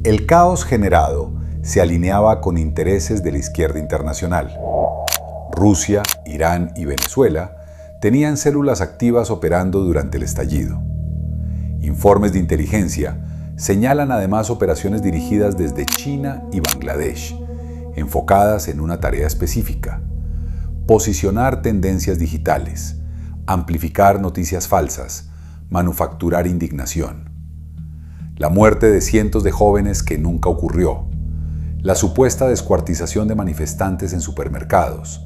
El caos generado se alineaba con intereses de la izquierda internacional. Rusia, Irán y Venezuela tenían células activas operando durante el estallido. Informes de inteligencia señalan además operaciones dirigidas desde China y Bangladesh, enfocadas en una tarea específica: posicionar tendencias digitales, amplificar noticias falsas, manufacturar indignación. La muerte de cientos de jóvenes que nunca ocurrió, la supuesta descuartización de manifestantes en supermercados,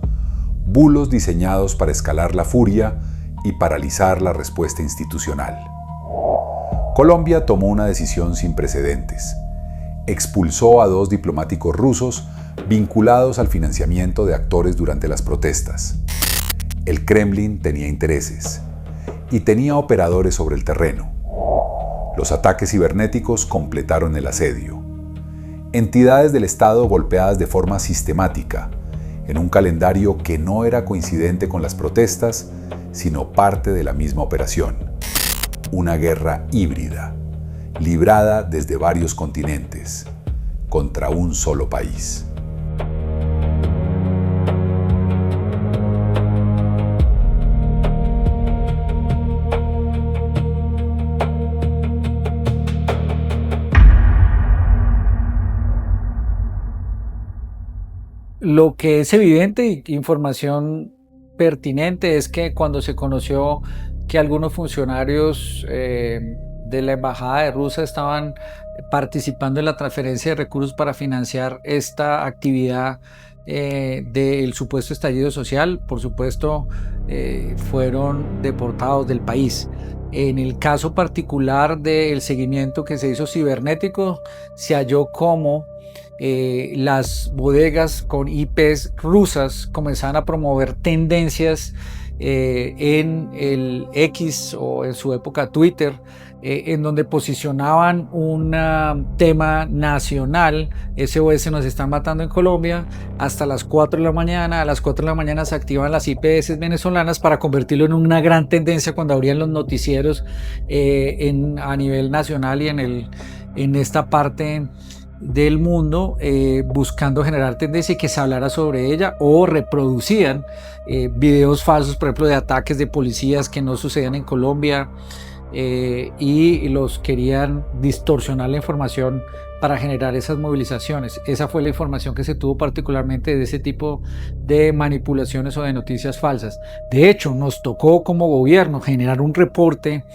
bulos diseñados para escalar la furia y paralizar la respuesta institucional. Colombia tomó una decisión sin precedentes. Expulsó a 2 diplomáticos rusos vinculados al financiamiento de actores durante las protestas. El Kremlin tenía intereses y tenía operadores sobre el terreno. Los ataques cibernéticos completaron el asedio. Entidades del Estado golpeadas de forma sistemática, en un calendario que no era coincidente con las protestas, sino parte de la misma operación. Una guerra híbrida, librada desde varios continentes, contra un solo país. Lo que es evidente y información pertinente es que cuando se conoció que algunos funcionarios de la Embajada de Rusia estaban participando en la transferencia de recursos para financiar esta actividad del supuesto estallido social, por supuesto, fueron deportados del país. En el caso particular del seguimiento que se hizo cibernético, se halló como las bodegas con IPs rusas comenzaban a promover tendencias en el X o en su época Twitter, en donde posicionaban un tema nacional: SOS nos están matando en Colombia, hasta las 4 de la mañana. A las 4 de la mañana se activan las IPS venezolanas para convertirlo en una gran tendencia cuando abrían los noticieros a nivel nacional y en esta parte del mundo, buscando generar tendencia y que se hablara sobre ella, o reproducían videos falsos, por ejemplo, de ataques de policías que no sucedían en Colombia, y los querían distorsionar la información para generar esas movilizaciones. Esa fue la información que se tuvo particularmente de ese tipo de manipulaciones o de noticias falsas. De hecho, nos tocó como gobierno generar un reporte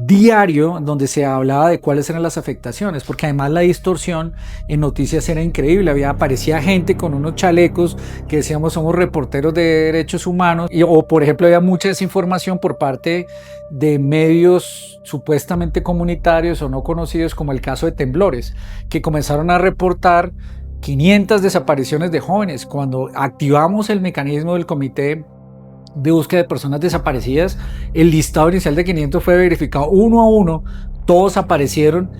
diario donde se hablaba de cuáles eran las afectaciones, porque además la distorsión en noticias era increíble. Aparecía gente con unos chalecos que decíamos somos reporteros de derechos humanos, o por ejemplo había mucha desinformación por parte de medios supuestamente comunitarios o no conocidos, como el caso de Temblores, que comenzaron a reportar 500 desapariciones de jóvenes. Cuando activamos el mecanismo del comité de búsqueda de personas desaparecidas, el listado inicial de 500 fue verificado uno a uno, todos aparecieron,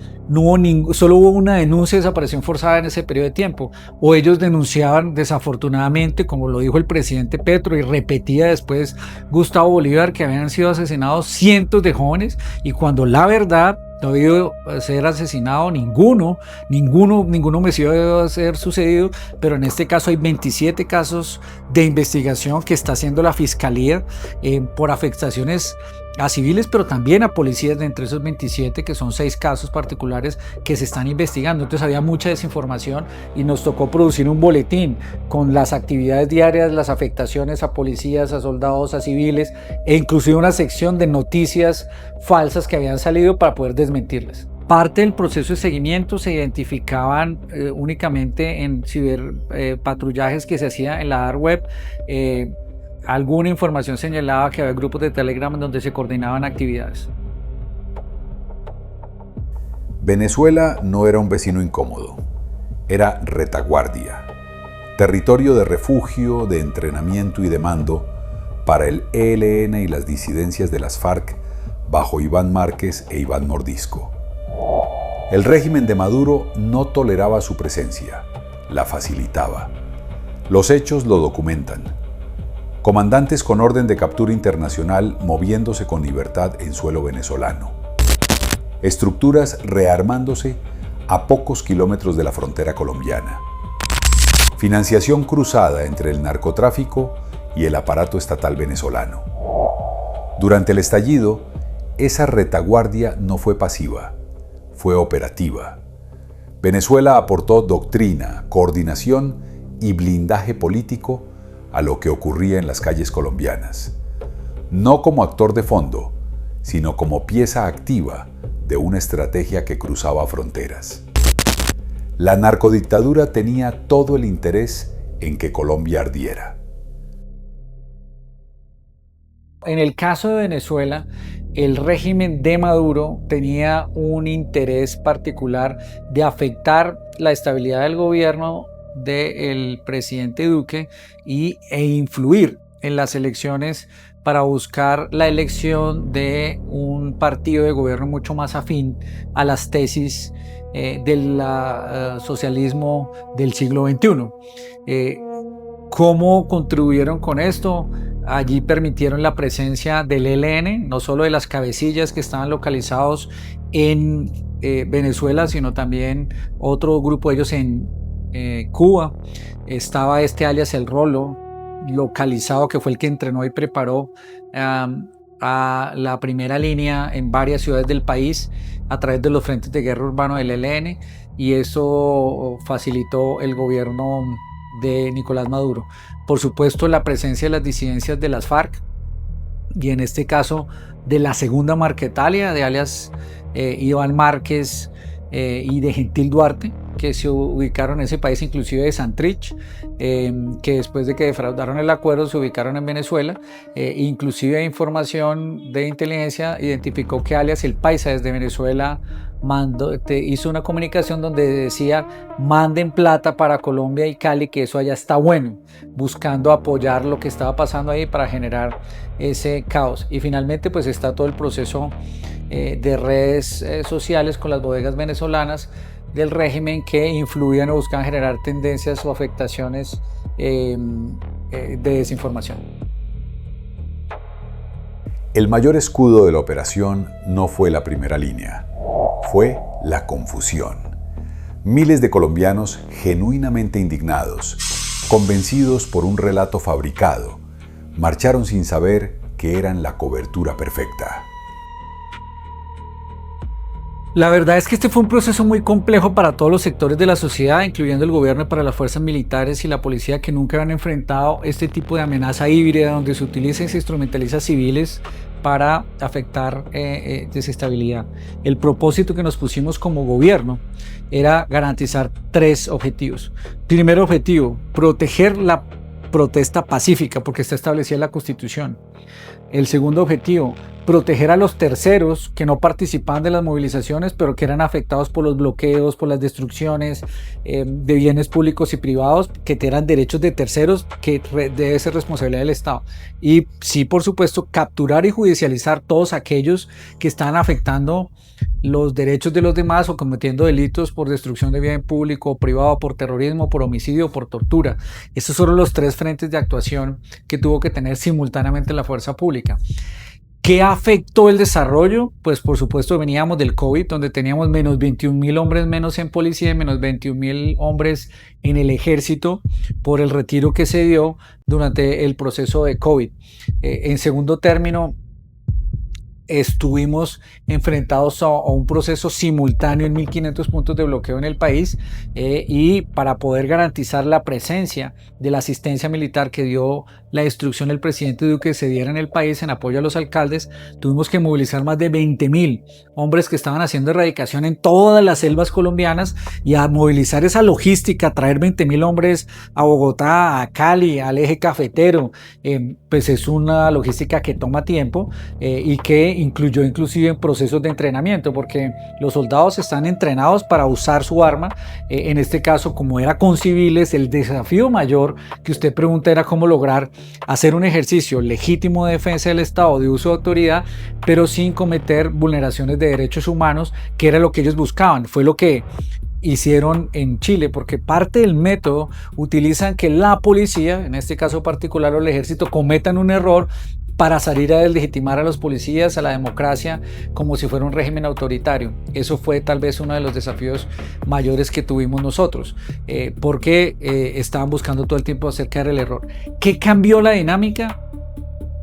solo hubo una denuncia de desaparición forzada en ese periodo de tiempo, o ellos denunciaban desafortunadamente, como lo dijo el presidente Petro y repetía después Gustavo Bolívar, que habían sido asesinados cientos de jóvenes, y cuando la verdad no ha habido ser asesinado ninguno homicidio debe ser sucedido, pero en este caso hay 27 casos de investigación que está haciendo la Fiscalía por afectaciones a civiles, pero también a policías. De entre esos 27, que son 6 casos particulares que se están investigando. Entonces había mucha desinformación y nos tocó producir un boletín con las actividades diarias, las afectaciones a policías, a soldados, a civiles, e inclusive una sección de noticias falsas que habían salido para poder desmentirlas. Parte del proceso de seguimiento se identificaban únicamente en ciberpatrullajes que se hacía en la dark web. Alguna información señalaba que había grupos de Telegram donde se coordinaban actividades. Venezuela no era un vecino incómodo, era retaguardia, territorio de refugio, de entrenamiento y de mando para el ELN y las disidencias de las FARC bajo Iván Márquez e Iván Mordisco. El régimen de Maduro no toleraba su presencia, la facilitaba. Los hechos lo documentan. Comandantes con orden de captura internacional moviéndose con libertad en suelo venezolano. Estructuras rearmándose a pocos kilómetros de la frontera colombiana. Financiación cruzada entre el narcotráfico y el aparato estatal venezolano. Durante el estallido, esa retaguardia no fue pasiva, fue operativa. Venezuela aportó doctrina, coordinación y blindaje político a lo que ocurría en las calles colombianas, no como actor de fondo, sino como pieza activa de una estrategia que cruzaba fronteras. La narcodictadura tenía todo el interés en que Colombia ardiera. En el caso de Venezuela, el régimen de Maduro tenía un interés particular de afectar la estabilidad del gobierno del presidente Duque e influir en las elecciones para buscar la elección de un partido de gobierno mucho más afín a las tesis del socialismo del siglo XXI. ¿Cómo contribuyeron con esto? Allí permitieron la presencia del ELN, no solo de las cabecillas que estaban localizados en Venezuela, sino también otro grupo de ellos en Cuba. Estaba este alias El Rolo, localizado, que fue el que entrenó y preparó a la primera línea en varias ciudades del país a través de los frentes de guerra urbano del ELN, y eso facilitó el gobierno de Nicolás Maduro. Por supuesto, la presencia de las disidencias de las FARC, y en este caso de la segunda Marquetalia, de alias Iván Márquez y de Gentil Duarte, que se ubicaron en ese país, inclusive de Santrich, que después de que defraudaron el acuerdo se ubicaron en Venezuela. Inclusive información de inteligencia identificó que alias El Paisa desde Venezuela hizo una comunicación donde decía: manden plata para Colombia y Cali, que eso allá está bueno, buscando apoyar lo que estaba pasando ahí para generar ese caos. Y finalmente pues está todo el proceso de redes sociales con las bodegas venezolanas del régimen que influían o buscaban generar tendencias o afectaciones de desinformación. El mayor escudo de la operación no fue la primera línea, fue la confusión. Miles de colombianos genuinamente indignados, convencidos por un relato fabricado, marcharon sin saber que eran la cobertura perfecta. La verdad es que este fue un proceso muy complejo para todos los sectores de la sociedad, incluyendo el gobierno, y para las fuerzas militares y la policía, que nunca habían enfrentado este tipo de amenaza híbrida donde se utiliza y se instrumentaliza a civiles para afectar desestabilidad. El propósito que nos pusimos como gobierno era garantizar tres objetivos. Primer objetivo: proteger la protesta pacífica, porque está establecida en la Constitución. El segundo objetivo: proteger a los terceros que no participaban de las movilizaciones, pero que eran afectados por los bloqueos, por las destrucciones de bienes públicos y privados, que eran derechos de terceros, que debe ser responsabilidad del Estado. Y sí, por supuesto, capturar y judicializar todos aquellos que están afectando los derechos de los demás o cometiendo delitos por destrucción de bien público o privado, por terrorismo, por homicidio o por tortura. Estos fueron los tres frentes de actuación que tuvo que tener simultáneamente la fuerza pública. ¿Qué afectó el desarrollo? Pues por supuesto veníamos del COVID, donde teníamos menos 21.000 hombres menos en policía y menos 21.000 hombres en el ejército por el retiro que se dio durante el proceso de COVID. En segundo término, estuvimos enfrentados a un proceso simultáneo en 1.500 puntos de bloqueo en el país, y para poder garantizar la presencia de la asistencia militar que dio la instrucción del presidente Duque se diera en el país en apoyo a los alcaldes, tuvimos que movilizar más de 20.000 hombres que estaban haciendo erradicación en todas las selvas colombianas, y a movilizar esa logística, traer 20.000 hombres a Bogotá, a Cali, al eje cafetero, pues es una logística que toma tiempo y que incluyó inclusive en procesos de entrenamiento, porque los soldados están entrenados para usar su arma. En este caso, como era con civiles, el desafío mayor que usted pregunta era cómo lograr hacer un ejercicio legítimo de defensa del Estado, de uso de autoridad, pero sin cometer vulneraciones de derechos humanos, que era lo que ellos buscaban. Fue lo que hicieron en Chile, porque parte del método utilizan que la policía, en este caso particular o el ejército, cometan un error para salir a deslegitimar a los policías, a la democracia, como si fuera un régimen autoritario. Eso fue tal vez uno de los desafíos mayores que tuvimos nosotros, porque estaban buscando todo el tiempo acercar el error. ¿Qué cambió la dinámica?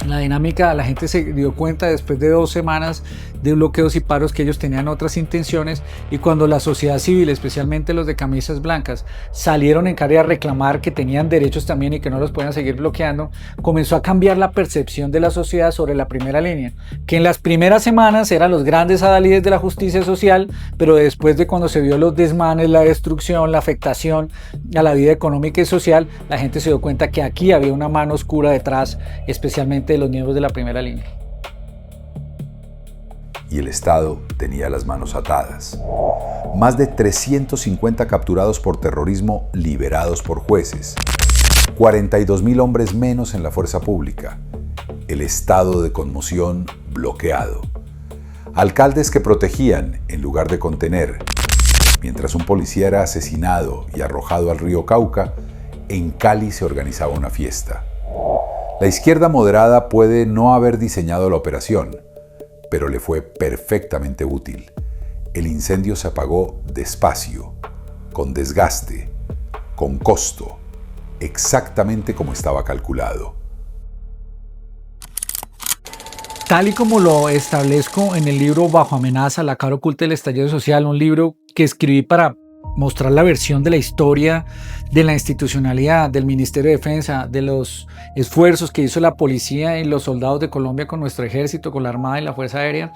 La dinámica, la gente se dio cuenta después de 2 semanas de bloqueos y paros que ellos tenían otras intenciones, y cuando la sociedad civil, especialmente los de camisas blancas, salieron en calle a reclamar que tenían derechos también y que no los podían seguir bloqueando, comenzó a cambiar la percepción de la sociedad sobre la primera línea, que en las primeras semanas eran los grandes adalides de la justicia social, pero después de cuando se vio los desmanes, la destrucción, la afectación a la vida económica y social, la gente se dio cuenta que aquí había una mano oscura detrás, especialmente de los miembros de la primera línea. Y el Estado tenía las manos atadas. Más de 350 capturados por terrorismo liberados por jueces. 42.000 hombres menos en la fuerza pública. El estado de conmoción bloqueado. Alcaldes que protegían en lugar de contener. Mientras un policía era asesinado y arrojado al río Cauca, en Cali se organizaba una fiesta. La izquierda moderada puede no haber diseñado la operación, pero le fue perfectamente útil. El incendio se apagó despacio, con desgaste, con costo, exactamente como estaba calculado. Tal y como lo establezco en el libro Bajo amenaza, la cara oculta del estallido social, un libro que escribí para mostrar la versión de la historia de la institucionalidad del Ministerio de Defensa, de los esfuerzos que hizo la policía y los soldados de Colombia con nuestro ejército, con la Armada y la Fuerza Aérea.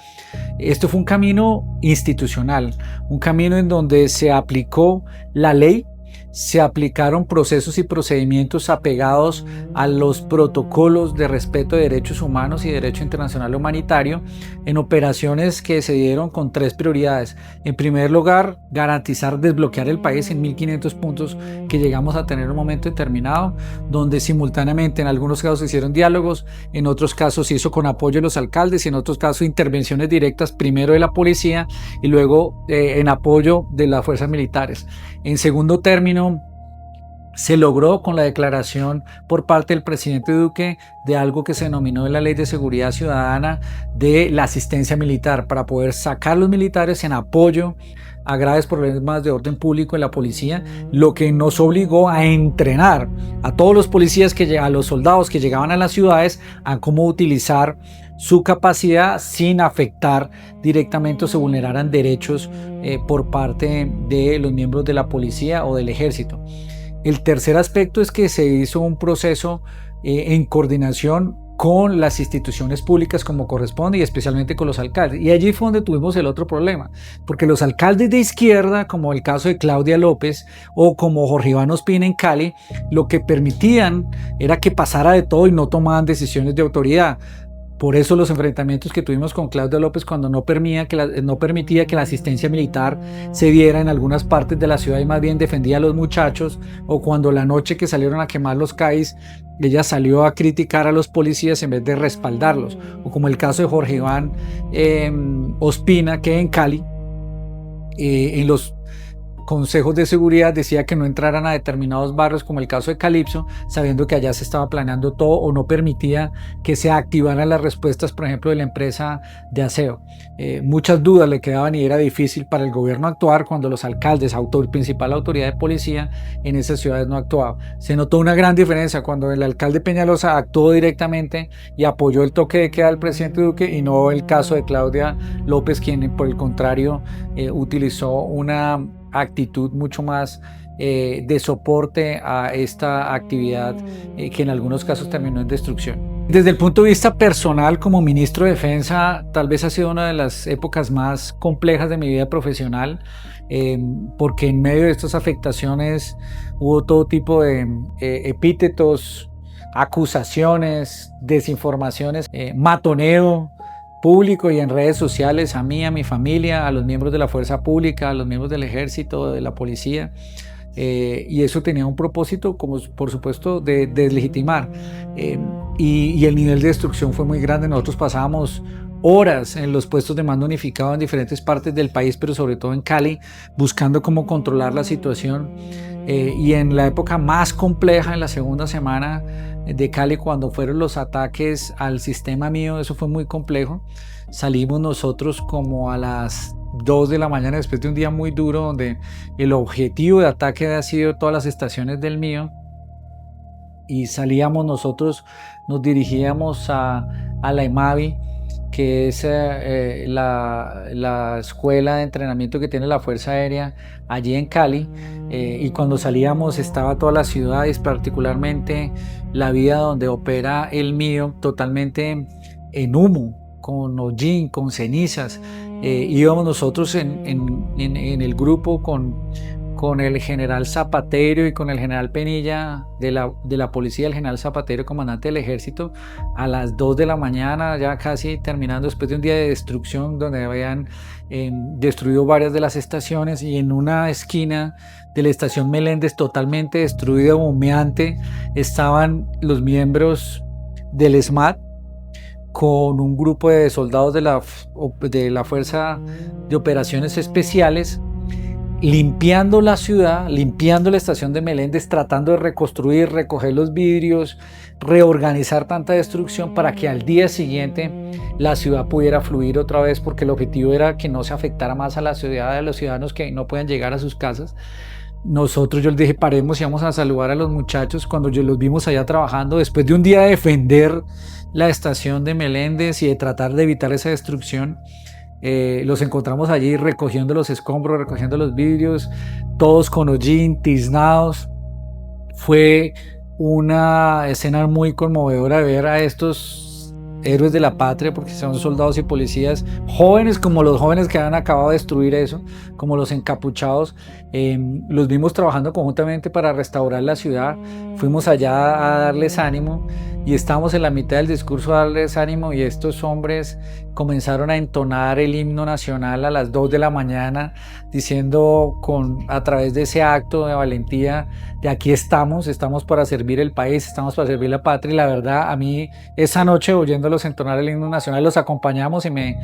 Esto fue un camino institucional, un camino en donde se aplicó la ley, se aplicaron procesos y procedimientos apegados a los protocolos de respeto de derechos humanos y derecho internacional humanitario en operaciones que se dieron con 3 prioridades. En primer lugar, garantizar desbloquear el país en 1.500 puntos que llegamos a tener en un momento determinado, donde simultáneamente en algunos casos se hicieron diálogos, en otros casos se hizo con apoyo de los alcaldes y en otros casos intervenciones directas, primero de la policía y luego en apoyo de las fuerzas militares. En segundo término, se logró con la declaración por parte del presidente Duque de algo que se denominó en la Ley de Seguridad Ciudadana de la asistencia militar, para poder sacar los militares en apoyo a graves problemas de orden público en la policía, lo que nos obligó a entrenar a todos los policías, a los soldados que llegaban a las ciudades, a cómo utilizar su capacidad sin afectar directamente o se vulneraran derechos por parte de los miembros de la policía o del ejército. El tercer aspecto es que se hizo un proceso en coordinación con las instituciones públicas como corresponde y especialmente con los alcaldes. Y allí fue donde tuvimos el otro problema, porque los alcaldes de izquierda, como el caso de Claudia López o como Jorge Iván Ospina en Cali, lo que permitían era que pasara de todo y no tomaban decisiones de autoridad. Por eso los enfrentamientos que tuvimos con Claudia López cuando no permitía que la asistencia militar se diera en algunas partes de la ciudad y más bien defendía a los muchachos, o cuando la noche que salieron a quemar los CAIs, ella salió a criticar a los policías en vez de respaldarlos, o como el caso de Jorge Iván Ospina, que en Cali, en los consejos de seguridad decía que no entraran a determinados barrios como el caso de Calipso, sabiendo que allá se estaba planeando todo, o no permitía que se activaran las respuestas, por ejemplo, de la empresa de aseo. Muchas dudas le quedaban y era difícil para el gobierno actuar cuando los alcaldes, principal autoridad de policía en esas ciudades, no actuaban. Se notó una gran diferencia cuando el alcalde Peñalosa actuó directamente y apoyó el toque de queda del presidente Duque, y no el caso de Claudia López, quien por el contrario utilizó una actitud mucho más de soporte a esta actividad que en algunos casos terminó en destrucción. Desde el punto de vista personal, como ministro de Defensa, tal vez ha sido una de las épocas más complejas de mi vida profesional, porque en medio de estas afectaciones hubo todo tipo de epítetos, acusaciones, desinformaciones, matoneo público y en redes sociales a mí, a mi familia, a los miembros de la fuerza pública, a los miembros del ejército, de la policía, y eso tenía un propósito, como por supuesto, de deslegitimar, y el nivel de destrucción fue muy grande. Nosotros pasábamos horas en los puestos de mando unificado en diferentes partes del país, pero sobre todo en Cali, buscando cómo controlar la situación. Y en la época más compleja, en la segunda semana de Cali, cuando fueron los ataques al sistema mío, eso fue muy complejo. Salimos nosotros como a las 2 de la mañana, después de un día muy duro, donde el objetivo de ataque había sido todas las estaciones del mío. Y salíamos nosotros, nos dirigíamos a la EMAVI, que es la escuela de entrenamiento que tiene la Fuerza Aérea allí en Cali, y cuando salíamos estaba toda la ciudad, y particularmente la vía donde opera el mío, totalmente en humo, con hollín, con cenizas. Íbamos nosotros en el grupo con el general Zapatero y con el general Penilla de la policía, el general Zapatero, comandante del ejército, a las 2 de la mañana, ya casi terminando, después de un día de destrucción donde habían destruido varias de las estaciones, y en una esquina de la estación Meléndez, totalmente destruida, humeante, estaban los miembros del SMAT con un grupo de soldados de la Fuerza de Operaciones Especiales, limpiando la ciudad, limpiando la estación de Meléndez, tratando de reconstruir, recoger los vidrios, reorganizar tanta destrucción para que al día siguiente la ciudad pudiera fluir otra vez, porque el objetivo era que no se afectara más a la ciudad, a los ciudadanos que no puedan llegar a sus casas. Yo les dije, paremos y vamos a saludar a los muchachos. Cuando los vimos allá trabajando, después de un día de defender la estación de Meléndez y de tratar de evitar esa destrucción, los encontramos allí recogiendo los escombros, recogiendo los vidrios, todos con hollín, tiznados. Fue una escena muy conmovedora de ver a estos héroes de la patria, porque son soldados y policías jóvenes, como los jóvenes que han acabado de destruir eso, como los encapuchados. Los vimos trabajando conjuntamente para restaurar la ciudad. Fuimos allá a darles ánimo, y estábamos en la mitad del discurso a darles ánimo, y estos hombres comenzaron a entonar el himno nacional a las 2 de la mañana, diciendo a través de ese acto de valentía, de aquí estamos para servir el país, estamos para servir la patria. Y la verdad, a mí esa noche, oyéndolos entonar el himno nacional, los acompañamos, y me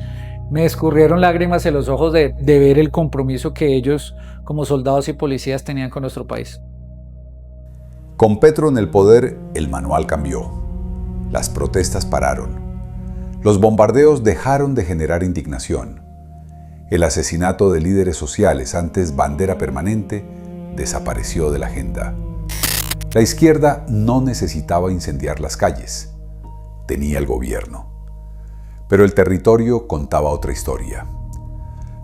escurrieron lágrimas en los ojos de ver el compromiso que ellos como soldados y policías tenían con nuestro país. Con Petro en el poder, el manual cambió. Las protestas pararon. Los bombardeos dejaron de generar indignación. El asesinato de líderes sociales, antes bandera permanente, desapareció de la agenda. La izquierda no necesitaba incendiar las calles. Tenía el gobierno. Pero el territorio contaba otra historia.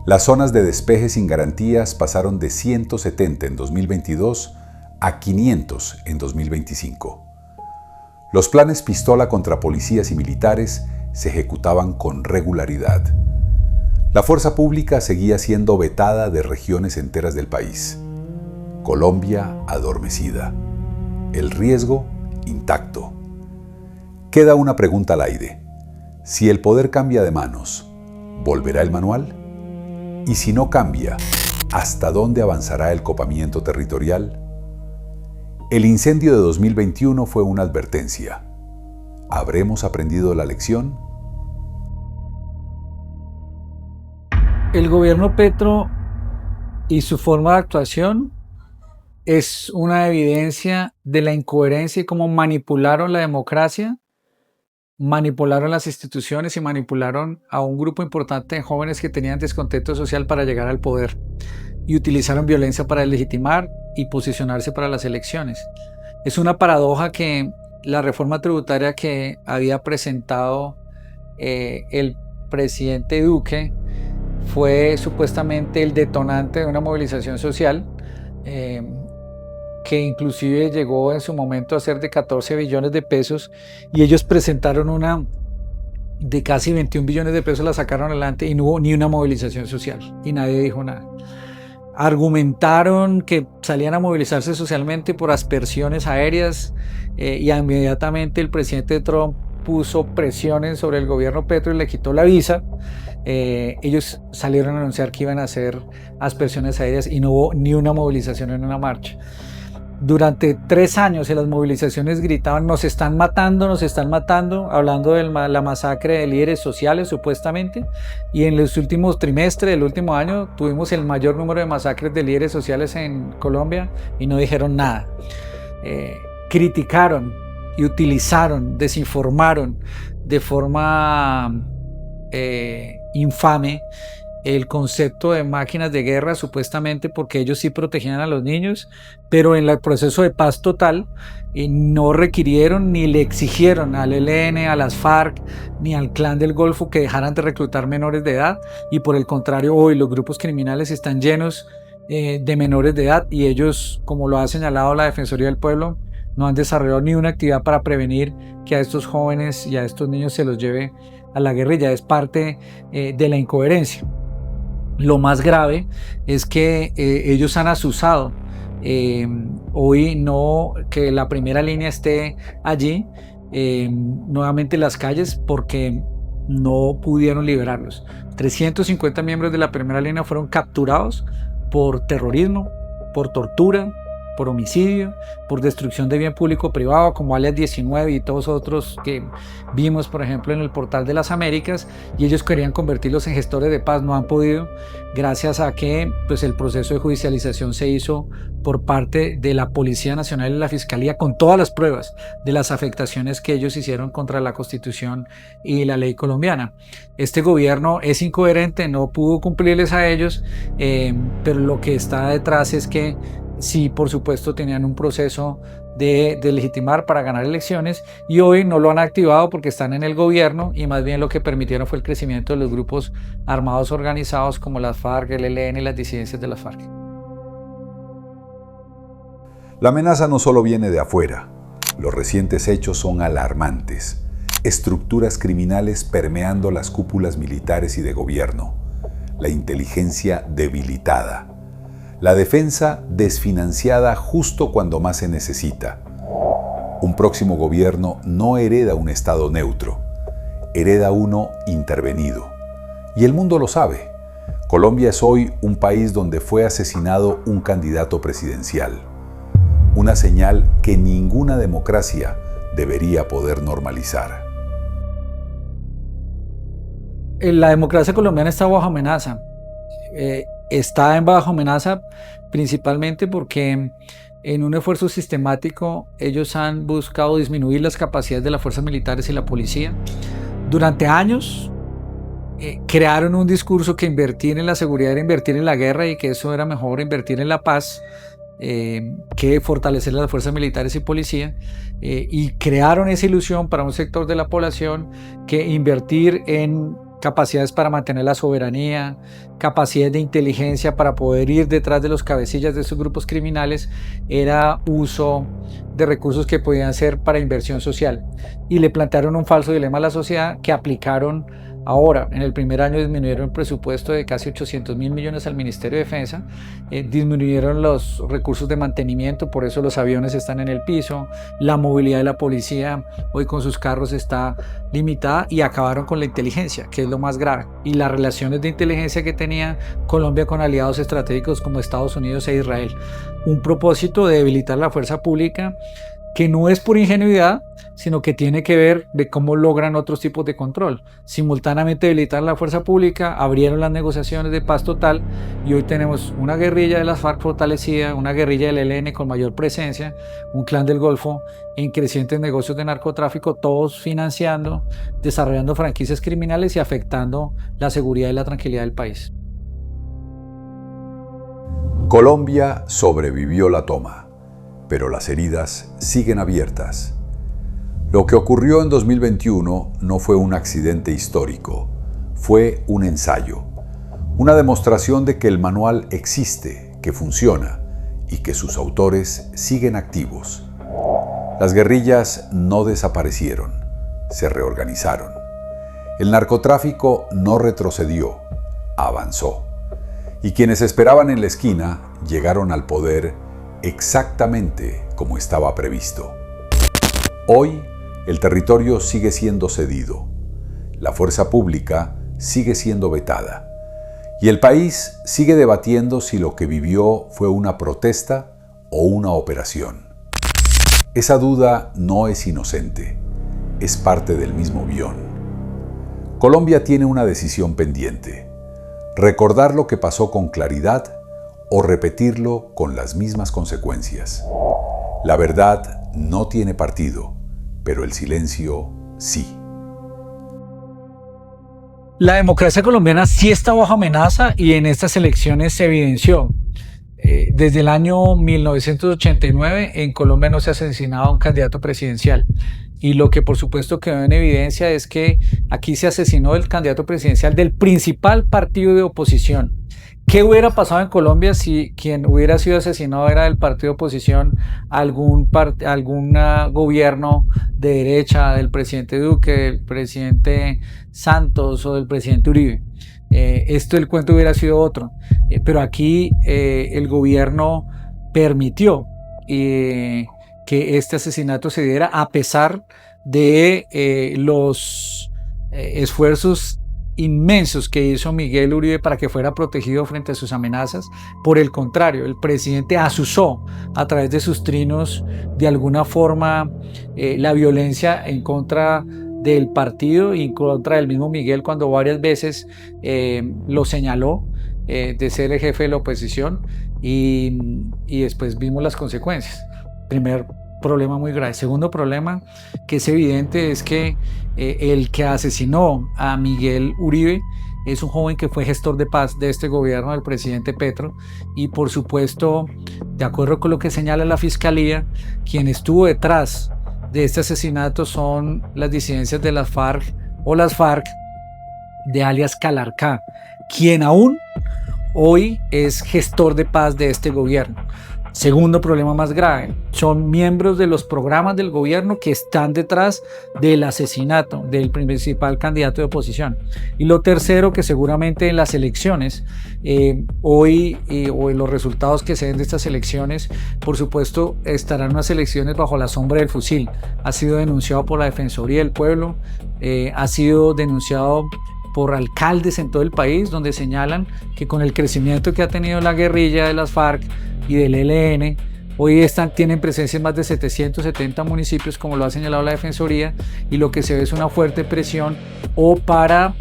Las zonas de despeje sin garantías pasaron de 170 en 2022 a 500 en 2025. Los planes pistola contra policías y militares se ejecutaban con regularidad. La fuerza pública seguía siendo vetada de regiones enteras del país. Colombia adormecida. El riesgo intacto. Queda una pregunta al aire. Si el poder cambia de manos, ¿volverá el manual? Y si no cambia, ¿hasta dónde avanzará el copamiento territorial? El incendio de 2021 fue una advertencia. ¿Habremos aprendido la lección? El gobierno Petro y su forma de actuación es una evidencia de la incoherencia y cómo manipularon la democracia, manipularon las instituciones y manipularon a un grupo importante de jóvenes que tenían descontento social para llegar al poder, y utilizaron violencia para legitimar y posicionarse para las elecciones. Es una paradoja que la reforma tributaria que había presentado el presidente Duque fue supuestamente el detonante de una movilización social que inclusive llegó en su momento a ser de 14 billones de pesos, y ellos presentaron una de casi 21 billones de pesos, la sacaron adelante y no hubo ni una movilización social y nadie dijo nada. Argumentaron que salían a movilizarse socialmente por aspersiones aéreas, y inmediatamente el presidente Trump puso presiones sobre el gobierno Petro y le quitó la visa. Ellos salieron a anunciar que iban a hacer aspersiones aéreas y no hubo ni una movilización en una marcha. Durante 3 años en las movilizaciones gritaban nos están matando, hablando de la masacre de líderes sociales supuestamente, y en los últimos trimestres del último año tuvimos el mayor número de masacres de líderes sociales en Colombia y no dijeron nada. Criticaron y utilizaron, desinformaron de forma infame el concepto de máquinas de guerra, supuestamente porque ellos sí protegían a los niños, pero en el proceso de paz total no requirieron ni le exigieron al ELN, a las FARC, ni al Clan del Golfo que dejaran de reclutar menores de edad, y por el contrario hoy los grupos criminales están llenos de menores de edad, y ellos, como lo ha señalado la Defensoría del Pueblo, no han desarrollado ni una actividad para prevenir que a estos jóvenes y a estos niños se los lleve a la guerrilla. Es parte de la incoherencia. Lo más grave es que ellos han asusado. Hoy no que la primera línea esté allí, nuevamente en las calles, porque no pudieron liberarlos. 350 miembros de la primera línea fueron capturados por terrorismo, por tortura, por homicidio, por destrucción de bien público privado, como alias 19 y todos otros que vimos, por ejemplo, en el Portal de las Américas, y ellos querían convertirlos en gestores de paz. No han podido, gracias a que pues, el proceso de judicialización se hizo por parte de la Policía Nacional y la Fiscalía, con todas las pruebas de las afectaciones que ellos hicieron contra la Constitución y la ley colombiana. Este gobierno es incoherente, no pudo cumplirles a ellos, pero lo que está detrás es que sí, por supuesto, tenían un proceso de legitimar para ganar elecciones, y hoy no lo han activado porque están en el gobierno, y más bien lo que permitieron fue el crecimiento de los grupos armados organizados como las FARC, el ELN y las disidencias de las FARC. La amenaza no solo viene de afuera. Los recientes hechos son alarmantes. Estructuras criminales permeando las cúpulas militares y de gobierno. La inteligencia debilitada. La defensa desfinanciada justo cuando más se necesita. Un próximo gobierno no hereda un Estado neutro, hereda uno intervenido. Y el mundo lo sabe. Colombia es hoy un país donde fue asesinado un candidato presidencial. Una señal que ninguna democracia debería poder normalizar. La democracia colombiana está bajo amenaza. Está bajo amenaza principalmente porque en un esfuerzo sistemático ellos han buscado disminuir las capacidades de las fuerzas militares y la policía. Durante años crearon un discurso que invertir en la seguridad era invertir en la guerra, y que eso era mejor invertir en la paz que fortalecer las fuerzas militares y policía, y crearon esa ilusión para un sector de la población que invertir en capacidades para mantener la soberanía, capacidades de inteligencia para poder ir detrás de los cabecillas de esos grupos criminales, era uso de recursos que podían ser para inversión social. Y le plantearon un falso dilema a la sociedad que aplicaron ahora. En el primer año disminuyeron el presupuesto de casi 800.000 millones al Ministerio de Defensa, disminuyeron los recursos de mantenimiento, por eso los aviones están en el piso, la movilidad de la policía hoy con sus carros está limitada, y acabaron con la inteligencia, que es lo más grave, y las relaciones de inteligencia que tenía Colombia con aliados estratégicos como Estados Unidos e Israel. Un propósito de debilitar la fuerza pública que no es por ingenuidad, sino que tiene que ver de cómo logran otros tipos de control. Simultáneamente debilitar la fuerza pública, abrieron las negociaciones de paz total, y hoy tenemos una guerrilla de las FARC fortalecida, una guerrilla del ELN con mayor presencia, un Clan del Golfo en crecientes negocios de narcotráfico, todos financiando, desarrollando franquicias criminales y afectando la seguridad y la tranquilidad del país. Colombia sobrevivió la toma, pero las heridas siguen abiertas. Lo que ocurrió en 2021 no fue un accidente histórico, fue un ensayo, una demostración de que el manual existe, que funciona y que sus autores siguen activos. Las guerrillas no desaparecieron, se reorganizaron. El narcotráfico no retrocedió, avanzó. Y quienes esperaban en la esquina llegaron al poder exactamente como estaba previsto. Hoy, el territorio sigue siendo cedido, la fuerza pública sigue siendo vetada, y el país sigue debatiendo si lo que vivió fue una protesta o una operación? Esa duda no es inocente, es parte del mismo guión. Colombia tiene una decisión pendiente: recordar lo que pasó con claridad o repetirlo con las mismas consecuencias. La verdad no tiene partido, pero el silencio sí. La democracia colombiana sí está bajo amenaza y en estas elecciones se evidenció. Desde el año 1989 en Colombia no se asesinaba un candidato presidencial. Y lo que por supuesto quedó en evidencia es que aquí se asesinó el candidato presidencial del principal partido de oposición. ¿Qué hubiera pasado en Colombia si quien hubiera sido asesinado era del partido de oposición, algún gobierno de derecha, del presidente Duque, del presidente Santos o del presidente Uribe? El cuento hubiera sido otro. Pero aquí el gobierno permitió que este asesinato se diera a pesar de los esfuerzos inmensos que hizo Miguel Uribe para que fuera protegido frente a sus amenazas. Por el contrario, el presidente azuzó a través de sus trinos de alguna forma la violencia en contra del partido y en contra del mismo Miguel, cuando varias veces lo señaló de ser el jefe de la oposición y después vimos las consecuencias. Primer problema muy grave. Segundo problema que es evidente es que el que asesinó a Miguel Uribe es un joven que fue gestor de paz de este gobierno del presidente Petro y por supuesto, de acuerdo con lo que señala la fiscalía, quien estuvo detrás de este asesinato son las disidencias de las FARC o las FARC de alias Calarcá, quien aún hoy es gestor de paz de este gobierno. Segundo problema más grave, son miembros de los programas del gobierno que están detrás del asesinato del principal candidato de oposición. Y lo tercero, que seguramente en las elecciones, hoy o en los resultados que se den de estas elecciones, por supuesto estarán unas elecciones bajo la sombra del fusil. Ha sido denunciado por la Defensoría del Pueblo, ha sido denunciado por alcaldes en todo el país, donde señalan que con el crecimiento que ha tenido la guerrilla de las FARC y del ELN, hoy tienen presencia en más de 770 municipios, como lo ha señalado la Defensoría, y lo que se ve es una fuerte presión o para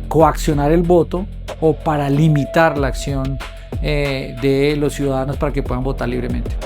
coaccionar el voto o para limitar la acción de los ciudadanos para que puedan votar libremente.